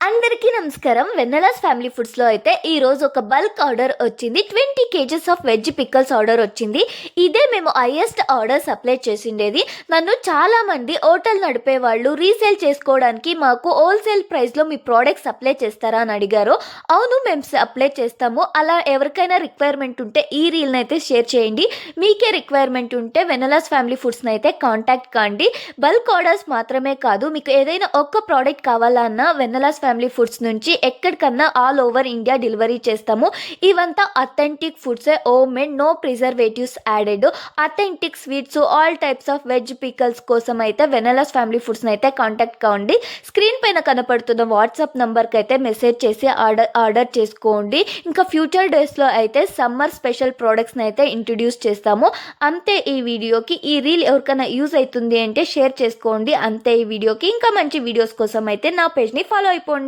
అందరికీ నమస్కారం. వెన్నెలాస్ ఫ్యామిలీ ఫుడ్స్లో అయితే ఈరోజు ఒక బల్క్ ఆర్డర్ వచ్చింది. 20 kgs of veg pickles order వచ్చింది. ఇదే మేము హైయెస్ట్ ఆర్డర్ సప్లై చేసిండేది. నన్ను చాలామంది హోటల్ నడిపే వాళ్ళు రీసేల్ చేసుకోవడానికి మాకు హోల్సేల్ ప్రైస్లో మీ ప్రోడక్ట్ సప్లై చేస్తారా అని అడిగారు. అవును, మేము సప్లై చేస్తాము. అలా ఎవరికైనా రిక్వైర్మెంట్ ఉంటే ఈ రీల్ని అయితే షేర్ చేయండి. మీకే రిక్వైర్మెంట్ ఉంటే వెన్నెలాస్ ఫ్యామిలీ ఫుడ్స్ని అయితే కాంటాక్ట్ కాండి. బల్క్ ఆర్డర్స్ మాత్రమే కాదు, మీకు ఏదైనా ఒక్క ప్రోడక్ట్ కావాలన్నా వెన్నెలాస్ ఫ్యామిలీ ఫుడ్స్ నుంచి ఎక్కడికన్నా ఆల్ ఓవర్ ఇండియా డెలివరీ చేస్తాము. ఇవంతా అథెంటిక్ ఫుడ్సే, home made, no preservatives added, authentic sweets, all types of veg pickles కోసం అయితే వెన్నెలాస్ ఫ్యామిలీ ఫుడ్స్ని అయితే కాంటాక్ట్ కావండి. స్క్రీన్ పైన కనపడుతున్న వాట్సాప్ నంబర్కి అయితే మెసేజ్ చేసి ఆర్డర్ చేసుకోండి. ఇంకా ఫ్యూచర్ డేస్లో అయితే సమ్మర్ స్పెషల్ ప్రోడక్ట్స్ని అయితే ఇంట్రడ్యూస్ చేస్తాము. అంతే ఈ వీడియోకి. ఈ రీల్ ఎవరికైనా యూజ్ అవుతుంది అంటే షేర్ చేసుకోండి. అంతే ఈ వీడియోకి. ఇంకా మంచి వీడియోస్ కోసం అయితే నా పేజ్ని ఫాలో అయిపోండి.